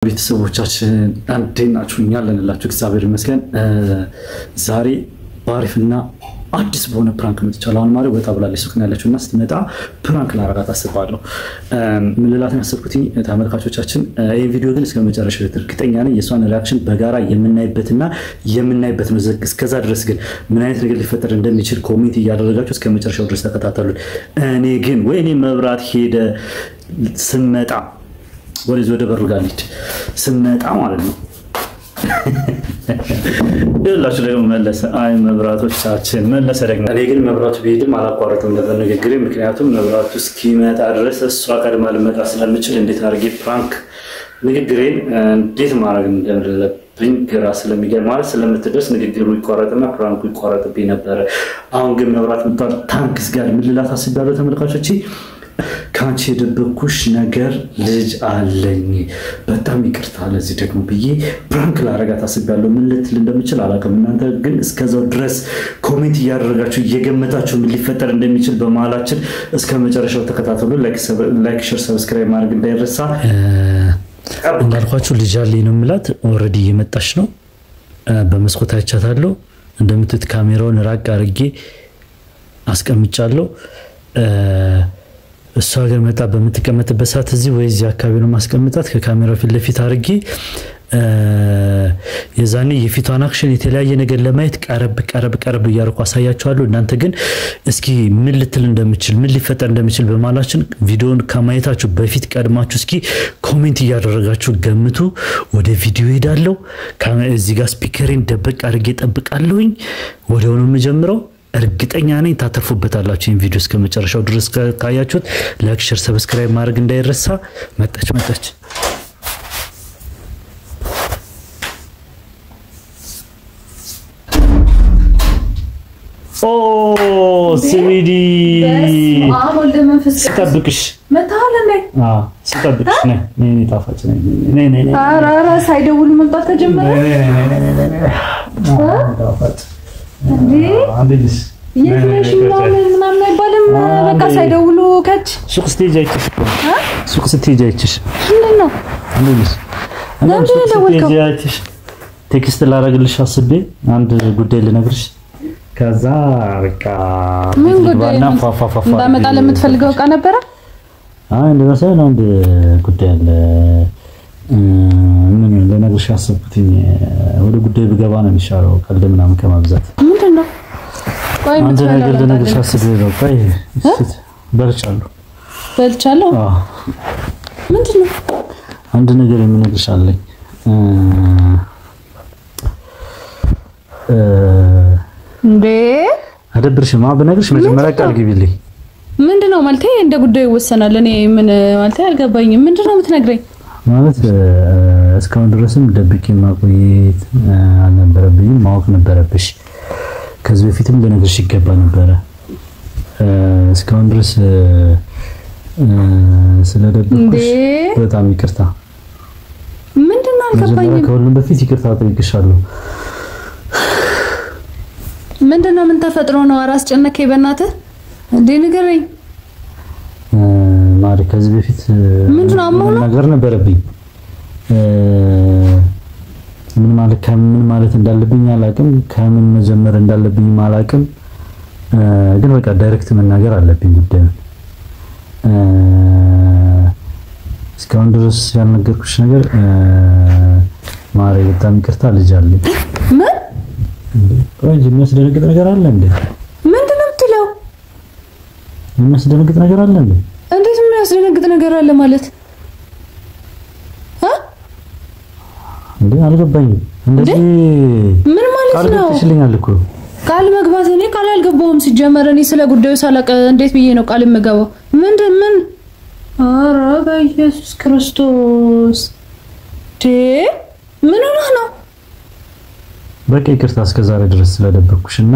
ቤተሰቦቻችን አንዴና ቹኛለንላችሁ እግዚአብሔር ይመስገን ዛሬ ባሪፍና አዲስ በሆነ ፕራንክ መጥቻለሁ ማለት ወጣ ብላለች ሱቅና ያለችውና ስትመጣ ፕራንክ ላረጋት አስባለሁ ምን ልላት ያሰብኩትኝ ተመልካቾቻችን ይሄ ቪዲዮ ግን እስከ መጨረሻው እርግጠኛ ነኝ የሷን ሪአክሽን በጋራ የምናይበት ነው እስከዛ ድረስ ግን ምን አይነት ነገር ሊፈጠር እንደሚችል ኮሜንት ያደረጋችሁ እስከ መጨረሻው ድረስ ተከታተሉት እኔ ግን ወይኔ መብራት ሄደ ስመጣ ወደ በሩ ጋር ልጅ ስመጣ ማለት ነው ይላችሁ ደግሞ መለሰ አይ መብራቶቻችን መለሰ ደግሞ እኔ ግን መብራቱ ቢሄድም አላቋረጥም ነበር ንግግሬ ምክንያቱም መብራቱ እስኪመጣ ድረስ እሷ ቀድማ ልመጣ ስለምችል እንዴት አድርጌ ፕራንክ ንግግሬን እንዴት ማድረግ እንደምለብኝ ግራ ስለሚገር ማለት ስለምትደርስ ንግግሩ ይቋረጥና ፕራንኩ ይቋረጥብኝ ነበር አሁን ግን መብራት መጣ ታንክስ ጋር ምን ልላት አስባለሁ ተመልካቾቼ ካንቺ የደበኩሽ ነገር ልጅ አለኝ በጣም ይቅርታ ለዚህ ደግሞ ብዬ ፕራንክ ላረጋት አስባለሁ ምን ልትል እንደምችል አላውቅም እናንተ ግን እስከዛው ድረስ ኮሜንት ያደረጋችሁ እየገመታችሁ ምን ሊፈጠር እንደሚችል በመሃላችን እስከ መጨረሻው ተከታተሉ ላይክ ሼር ሰብስክራይብ ማድረግ እንዳይረሳ እንዳልኳችሁ ልጅ አለኝ ነው ምላት ኦሬዲ እየመጣች ነው በመስኮት አይቻታለሁ እንደምትት ካሜራውን ራቅ አርጌ አስቀምጫለሁ እሷ ጋር መጣ በመተቀመጥበት ሰዓት እዚህ ወይ እዚህ አካባቢ ነው ማስቀምጣት ከካሜራው ፊት ለፊት አርጌ የዛኔ የፊቷን አክሽን የተለያየ ነገር ለማየት ቀረብ ያርኩ አሳያችኋለሁ እናንተ ግን እስኪ ምን ልትል እንደምችል ምን ሊፈጠር እንደምችል በማላችን ቪዲዮን ከማየታችሁ በፊት ቀድማችሁ እስኪ ኮሜንት ያደረጋችሁ ገምቱ ወደ ቪዲዮ ሄዳለሁ እዚህ ጋር ስፒከሪን ደበቅ አርጌ ጠብቃለሁኝ ወደው ነው የምጀምረው እርግጠኛ ነኝ ታተርፉበታላችሁ ይሄን ቪዲዮ እስከ መጨረሻው ድረስ ካያችሁት ላይክ ሼር ሰብስክራይብ ማድረግ እንዳይረሳ መጣች ኦ ሲቪዲ አሁን ለመንፈስ ተጠብቅሽ መታለለ ተጠብቅሽ ነኝ ታፋጭ ነኝ አራራ ሳይደውል መምጣት ተጀመረ ታፋጭ እንዴ አንዴስ የትነሽ ምናምን አይባልም በቃ ሳይደውሉ ከች ሱቅ ስቴጅ አይችሽ ምንድነው አንዴስ አንዴስ ቴክስት ላረግልሽ አስቤ አንድ ጉዳይ ልነግርሽ ከዛ በቃ ባና ፋፋፋ እንዳመጣ ለምትፈልገው ቃ ነበር እንደዛ ሳይሆን አንድ ጉዳይ አለ ምን ለነገርሽ አስብኩትኝ ወደ ጉዳይ ብገባ ነው የሚሻለው ቀልድ ምናምን ከማብዛት ምንድነው ቆይ አንድ ነገር ለነገርሽ አስቤ ነው ቆይ በልቻለሁ ምንድነው አንድ ነገር የምነግርሽ አለኝ እንዴ አደብርሽማ በነገርሽ መጀመሪያ ቃል ግቢልኝ ምንድነው ማለት እንደ ጉዳዩ ወሰናል እኔ ምን ማለት አልገባኝም ምንድነው የምትነግረኝ ማለት እስካሁን ድረስም ደብቄ ማቆየት አልነበረብኝም ማወቅ ነበረብሽ ከዚህ በፊትም ለነገርሽ ይገባ ነበር እስካሁን ድረስ ስለደብኩሽ በጣም ይቅርታ ምንድነው አልገባኝም ከሁሉም በፊት ይቅርታ ጠይቅሻለሁ ምንድነው ምን ተፈጥሮ ነው አራስጨነከኝ በእናትህ እንዴ ንገረኝ ማሪ ከዚህ በፊት ምንድነው ነገር ነበርብኝ ምን ማለት እንዳለብኝ አላቅም ከምን መጀመር እንዳለብኝ ማላቅም ግን በቃ ዳይሬክት መናገር አለብኝ ጉዳይ እስካሁን ድረስ ያልነገርኩሽ ነገር ማሪ በጣም ይቅርታ ልጅ አለኝ ምን ቆይ የሚያስደነግጥ ነገር አለ እንዴ ምንድነው የምትለው የሚያስደነግጥ ነገር አለ እንዴ እንዴት የሚያስደነግጥ ነገር አለ ማለት እንዴ አልገባኝም እንደዚህ ምን ማለት ነው ቃል እኮ ቃል መግባት እኔ ቃል አልገባውም ሲጀመር እኔ ስለ ጉዳዩ ሳላቀ እንዴት ብዬ ነው ቃል መገባው ምን ኧረ በኢየሱስ ክርስቶስ ምን ነው በቃ ይቅርታ እስከዛሬ ድረስ ስለደበኩሽና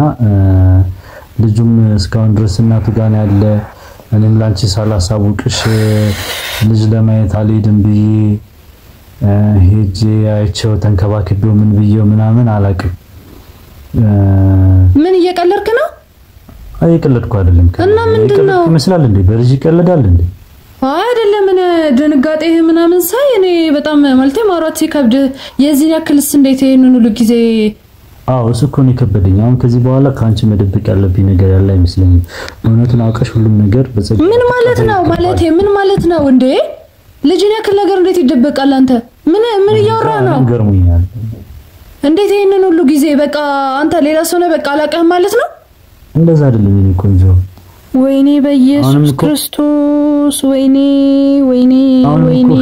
ልጁም እስካሁን ድረስ እናቱ ጋር ያለ እኔም ላንቺ ሳላሳውቅሽ ልጅ ለማየት አልሄድም ብዬ ሄጄ አይቼው ተንከባክቤው ምን ብዬው ምናምን አላቅም ምን እየቀለድክ ነው አይቀለድኩ አይደለም እና ምንድነው ይመስላል እንዴ በልጅ ይቀለዳል እንዴ አይደለም እኔ ድንጋጤህ ምናምን ሳይ እኔ በጣም ማለት ማውራት ሲከብድ የዚህ ያክልስ እንዴት ይሄንን ሁሉ ጊዜ እሱ እኮ ነው ከበደኝ አሁን ከዚህ በኋላ ካንቺ መደበቅ ያለብኝ ነገር ያለ አይመስለኝም እውነቱን አውቀሽ ሁሉም ነገር በጸጋ ምን ማለት ነው ማለት ምን ማለት ነው እንዴ ልጅን ያክል ነገር እንዴት ይደበቃል አንተ ምን እያወራ ነው ገርሞኛል እንዴት ይሄንን ሁሉ ጊዜ በቃ አንተ ሌላ ሰው ነው በቃ አላቀህም ማለት ነው እንደዛ አይደለም እኔ ቆንጆ ወይኔ በኢየሱስ ክርስቶስ ወይኔ አሁን እኮ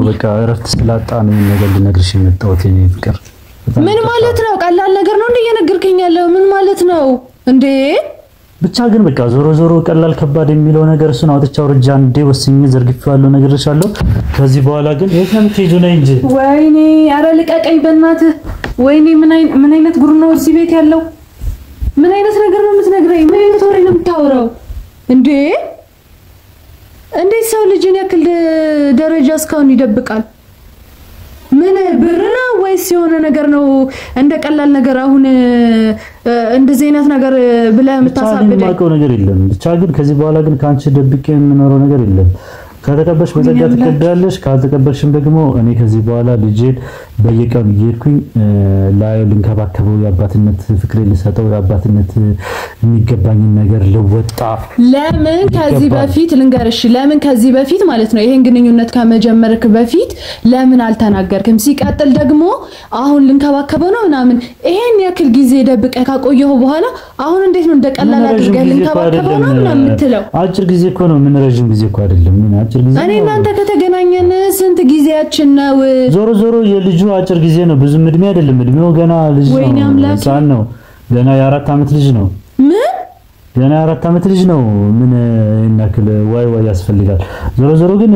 በቃ እረፍት ስላጣ ነው ነገር ልነግርሽ የመጣሁት የኔ ፍቅር ምን ማለት ነው ቀላል ነገር ነው እንዴ እየነገርከኝ ያለው ምን ማለት ነው እንዴ ብቻ ግን በቃ ዞሮ ቀላል ከባድ የሚለው ነገር እሱን አውጥቻው ረጃ እንዴ ወስኝ ዘርግፌዋለሁ ነገርሻለሁ ከዚህ በኋላ ግን የትም ትሄዱ ነው እንጂ ወይኔ አረ ልቀቀኝ በእናትህ ወይኔ ምን አይነት ጉር ነው እዚህ ቤት ያለው ምን አይነት ነገር ነው የምትነግረኝ ምን አይነት ወሬ ነው የምታወራው እንዴ እንዴት ሰው ልጅን ያክል ደረጃ እስካሁን ይደብቃል ምን ብር ነው ወይስ የሆነ ነገር ነው እንደ ቀላል ነገር አሁን እንደዚህ አይነት ነገር ብለህ የምታሳብደኝ ማቀው ነገር የለም ብቻ ግን ከዚህ በኋላ ግን ካንቺ ደብቄ የምኖረው ነገር የለም ከተቀበልሽ በጸጋ ተቀበላለሽ ካልተቀበልሽም ደግሞ እኔ ከዚህ በኋላ ልጄን በየቀኑ ይርኩኝ ላይ ልንከባከበው ያባትነት ፍቅሬ ልሰጠው ያባትነት የሚገባኝ ነገር ልወጣ ለምን ከዚህ በፊት ልንገርሽ ለምን ከዚህ በፊት ማለት ነው ይሄን ግንኙነት ከመጀመርክ በፊት ለምን አልተናገርክም ሲቀጥል ደግሞ አሁን ልንከባከበው ነው ምናምን ይሄን ያክል ጊዜ ደብቀህ ካቆየው በኋላ አሁን እንዴት ነው እንደቀላል አድርገህ ልንከባከበው ነው ምናምን የምትለው አጭር ጊዜ እኮ ነው ምን ረጅም ጊዜ እኮ አይደለም ምን አጭር ጊዜ እኔ እናንተ ከተገናኘን ስንት ጊዜያችን ነው ዞሮ የልጁ አጭር ጊዜ ነው ብዙም እድሜ አይደለም እድሜው ገና ልጅ ነው ህፃን ነው ገና የ4 አመት ልጅ ነው ምን ገና የ4 አመት ልጅ ነው ምን እናክል ዋይ ያስፈልጋል ዞሮ ግን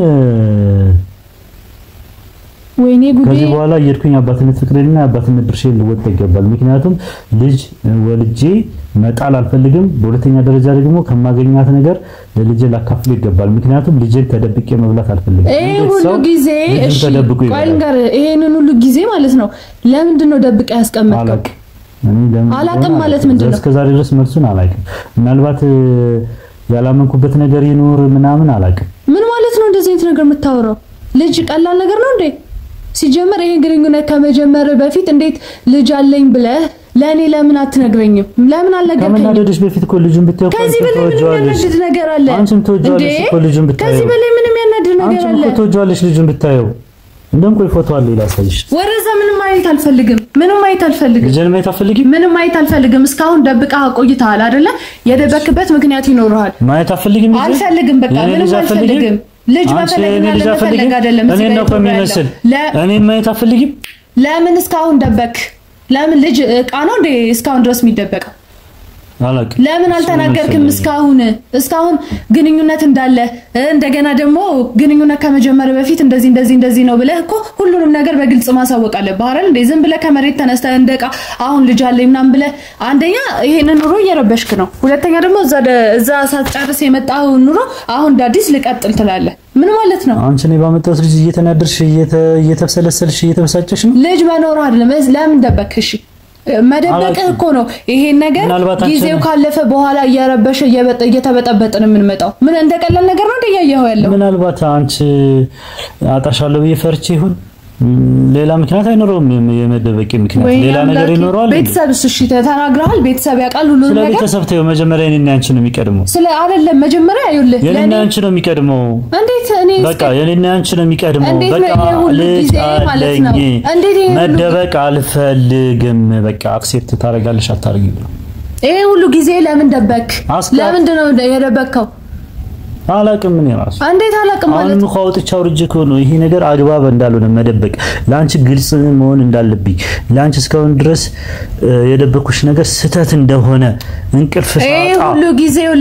ወይኔ ጉዴ ከዚህ በኋላ የርኩኝ አባትነት ፍቅሬና አባትነት ድርሼን ልወጣ ይገባል ምክንያቱም ልጅ ወልጄ መጣል አልፈልግም በሁለተኛ ደረጃ ደግሞ ከማገኛት ነገር ለልጄ ላካፍል ይገባል ምክንያቱም ልጄን ተደብቄ መብላት አልፈልግም ሁሉ ጊዜ እሺ ቆይንገር ይሄንን ሁሉ ጊዜ ማለት ነው ለምንድን ነው ደብቀ ያስቀመጥከው አላቀም ማለት ምንድነው እስከዛሬ ድረስ መልሱን አላቀም ምናልባት ያላመንኩበት ነገር ይኖር ምናምን አላቀም ምን ማለት ነው እንደዚህ አይነት ነገር የምታወራው ልጅ ቀላል ነገር ነው እንዴ ሲጀመር ይሄን ግንኙነት ከመጀመር በፊት እንዴት ልጅ አለኝ ብለህ ለኔ ለምን አትነግረኝም ለምን አልነገርከኝም ከመናደድሽ በፊት እኮ ልጁን ብታዩ ከዚህ በላይ ምን የሚያናድድ ነገር አለ አንቺም ተወጃለሽ እኮ ልጁን ብታዩ ከዚህ በላይ ምን የሚያናድድ ነገር አለ አንቺም እኮ ተወጃለሽ ልጁን ብታዩ እንደም ቆይ ፎቶ አለ ይላሳይሽ ወረዛ ምንም ማየት አልፈልግም ልጅን ማየት አልፈልግም ምንም ማየት አልፈልግም እስካሁን ደብቃ ቆይተሃል አይደለ የደበክበት ምክንያት ይኖርሃል ማየት አልፈልግም አልፈልግም በቃ ምንም አልፈልግም ልጅ መፈለግና ለመፈለግ አይደለም እኔ ነው ከሚመስል እኔ ማየት አልፈልግም ለምን እስካሁን ደበክ ለምን ልጅ እቃ ነው እንዴ እስካሁን ድረስ የሚደበቀው አላቅ ለምን አልተናገርክም እስካሁን ግንኙነት እንዳለ እንደገና ደግሞ ግንኙነት ከመጀመር በፊት እንደዚህ ነው ብለህ እኮ ሁሉንም ነገር በግልጽ ማሳወቅ አለብህ አይደል እንዴ ዝም ብለህ ከመሬት ተነስተህ እንደቃ አሁን ልጅ አለኝ ምናምን ብለህ አንደኛ ይሄንን ኑሮ እየረበሽክ ነው ሁለተኛ ደግሞ እዛ ሳትጨርስ የመጣው ኑሮ አሁን ዳዲስ ልቀጥል ትላለህ ምን ማለት ነው አንቺ ነው ባመጣው ልጅ እየተናደርሽ እየተብሰለሰልሽ እየተበሳጨሽ ነው ልጅ መኖር አይደለም ለምን ደበክሽ መደበቅ እኮ ነው ይሄን ነገር ጊዜው ካለፈ በኋላ እየረበሽ እየተበጠበጥን የምንመጣው ምን እንደቀላል ነገር ነው እንደያየው ያለው ምናልባት አንቺ አጣሻለሁ በየፈርቺ ይሁን ሌላ ምክንያት አይኖርም የመደበቂ ምክንያት ሌላ ነገር ይኖራል ቤተሰብ እሺ ተናግረሃል ቤተሰብ ያቃል ሁሉ ነገር ስለ ቤተሰብ ተው መጀመሪያ እኔና አንቺ ነው የሚቀድመው ስለ አይደለም መጀመሪያ አይውልህ የኔና አንቺ ነው የሚቀድመው እንዴት እኔ በቃ የኔና አንቺ ነው የሚቀድመው በቃ ልጅ አለኝ መደበቅ አልፈልግም በቃ አክሴፕት ታረጋለሽ አታርጊም ይሄ ሁሉ ጊዜ ለምን ደበክ ለምንድን ነው የደበከው አላቅም ምን ያራስ እንዴት አላቅም ማለት አሁን ኸውጥቻው ርጅኮ ነው ይሄ ነገር አግባብ እንዳልሆነ መደበቅ ላንቺ ግልጽ መሆን እንዳለብኝ ላንቺ እስካሁን ድረስ የደበኩሽ ነገር ስተት እንደሆነ እንቅልፍ ሳጣ ሁሉ ጊዜው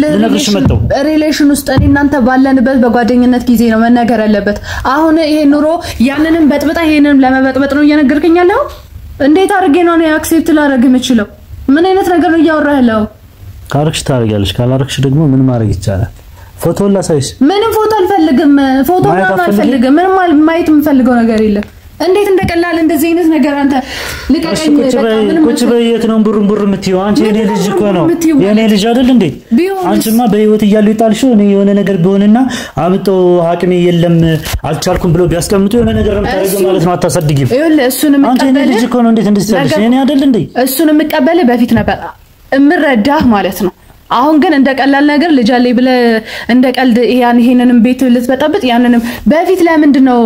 ሪሌሽን ውስጥ እናንተ ባለንበት በጓደኝነት ጊዜ ነው መነገር ያለበት አሁን ይሄ ኑሮ ያንንም በጥብጣ ይሄንንም ለመበጥበጥ ነው እየነገርከኝ ያለው እንዴት አድርጌ ነው አክሴፕት ላደርግ የምችለው ምን አይነት ነገር ነው እያወራህ ያለው ካርክሽ ታረጋለሽ ካላረክሽ ደግሞ ምን ማድረግ ይቻላል ፎቶ ላሳይሽ ምንም ፎቶ አልፈልግም ፎቶ ማየት አልፈልግም ምንም ማየት የምፈልገው ነገር የለም እንዴት እንደቀላል እንደዚህ አይነት ነገር አንተ ልቀቀኝ ቁጭ በየት ነው ብሩን የምትይው አንቺ የኔ ልጅ እኮ ነው የኔ ልጅ አይደል እንዴ አንቺማ በህይወት እያሉ ይጣልሽው እኔ የሆነ ነገር ቢሆንና አብጦ አቅሜ የለም አልቻልኩም ብሎ ቢያስቀምጡ የሆነ ነገር ነው ታረገው ማለት ነው አታሰድጊም ይኸውልህ እሱንም አንቺ የኔ ልጅ እኮ ነው እንዴት እንደዚህ ታልሽ የኔ አይደል እንዴ እሱንም መቀበል በፊት ነበር እምረዳህ ማለት ነው አሁን ግን እንደቀላል ነገር ልጅ አለኝ ብለ እንደቀልድ ይሄንንም ቤት ልትበጣበጥ ያንንም በፊት ለምንድን ነው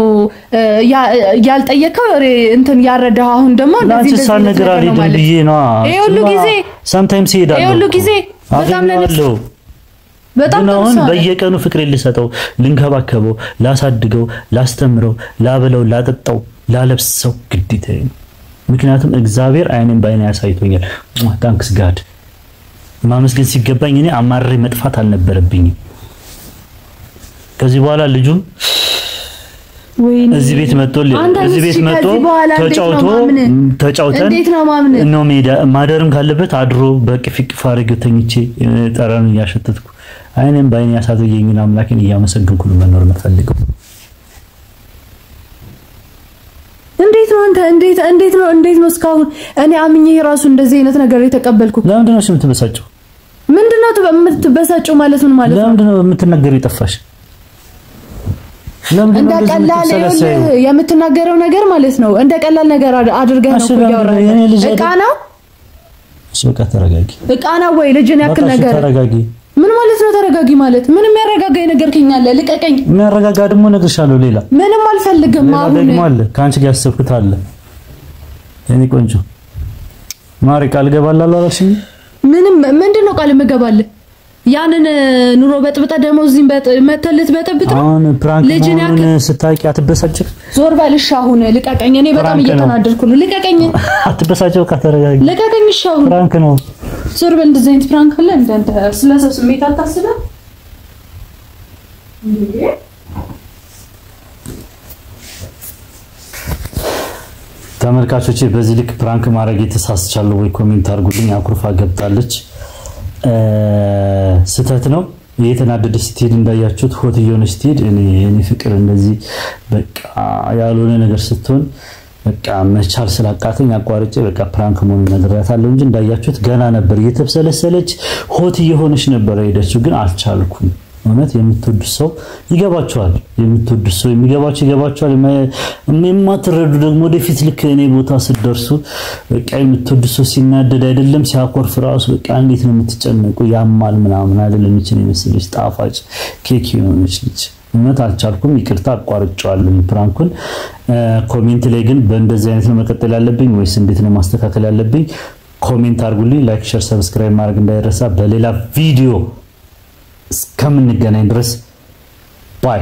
ያልጠየቀው እንትን ያረዳው አሁን ደግሞ እንደዚህ እንደዚህ ነገር አለኝ ብዬ ነው ሁሉ ጊዜ sometimes ይሄዳል ሁሉ ጊዜ በጣም ነው በየቀኑ ፍቅር ልሰጠው ልንከባከበው ላሳድገው ላስተምረው ላበለው ላጠጣው ላለብሰው ግዴታዬ ምክንያቱም እግዚአብሔር አይኔን ባይኔ ያሳይቶኛል ታንክስ ጋድ ማመስገን ሲገባኝ እኔ አማሬ መጥፋት አልነበረብኝም ከዚህ በኋላ ልጁ እዚህ ቤት መጥቶ ተጫውተን ነው ሜዳ ማደርም ካለበት አድሮ በቅፍቅፍ አድርገው ተኝቼ ጠራን ያሸተትኩ አይኔን ባይኔ ያሳየኝና አምላኬን እያመሰገንኩ መኖር መፈልገው እንዴት ነው እስካሁን እኔ አምኜ ራሱ እንደዚህ አይነት ነገር የተቀበልኩ ለምንድን ነው የምትበሳጨው ምንድነው የምትበሳጨው ማለት ምን ማለት ነው ለምንድን ነው የምትናገረው ይጠፋሽ እንደ ቀላል የምትናገረው ነገር ማለት ነው እንደ ቀላል ነገር አድርገህ ነው ያወራኸው እቃና እሱቃ ተረጋጊ እቃና ወይ ልጅን ያክል ነገር ተረጋጊ ምን ማለት ነው ተረጋጊ ማለት ምንም ያረጋጋኝ ነገር ከኛለ ልቀቀኝ የሚያረጋጋ ደግሞ ነግርሻለሁ ሌላ ምንም አልፈልግም አሁን ደግሞ አለ ካንቺ ጋር ያሰብኩት አለ እኔ ቆንጆ ማሪ ቃል ገባላለሁ አላልሽኝ ምንድነው ቃል መገባል ያንን ኑሮ በጥብጣ ደሞዝን መተልት በጥብጥ ነው አሁን ፕራንክ ሆነ ስታቂ አትበሳጭ ዞር ባልሽ አሁን ልቀቀኝ እኔ በጣም እየተናደድኩ ነው ልቀቀኝ አትበሳጭው ካተረጋጊ ልቀቀኝ ሻው ፕራንክ ነው ዞር በል እንደዚህ አይነት ፕራንክ አለ እንደ ስለሰው ስሜት አታስበም ተመልካቾቼ በዚህ ልክ ፕራንክ ማድረግ የተሳስቻለሁ ወይ ኮሜንት አድርጉልኝ አኩርፋ ገብታለች ስተት ነው የተናደደ ስትሄድ እንዳያችሁት ሆት የሆነች ስትሄድ እኔ ፍቅር እንደዚህ በቃ ያልሆነ ነገር ስትሆን በቃ መቻል ስላቃተኝ አቋርጬ በቃ ፕራንክ መሆኑን ነግሬያታለሁ እንጂ እንዳያችሁት ገና ነበር እየተብሰለሰለች ሆት የሆነች ነበር ሄደችው ግን አልቻልኩም ማለት የምትወዱ ሰው ይገባቸዋል የምትወዱ ሰው ይገባቸዋል የማትረዱ ደግሞ ወደፊት ልክ እኔ ቦታ ስደርሱ በቃ የምትወዱ ሰው ሲናደድ አይደለም ሲያኮርፍ ራሱ በቃ እንዴት ነው የምትጨነቁ ያማል ምናምን አይደለም እቺ ነው መስልሽ ጣፋጭ ኬክ የሆነች ልጅ ማለት አልቻልኩም ይቅርታ አቋርጫለሁ ፕራንኩን ኮሜንት ላይ ግን በእንደዚህ አይነት ነው መቀጠል ያለብኝ ወይስ እንዴት ነው ማስተካከል ያለብኝ ኮሜንት አድርጉልኝ ላይክ ሼር ሰብስክራይብ ማድረግ እንዳይረሳ በሌላ ቪዲዮ እስከምንገናኝ ድረስ ባይ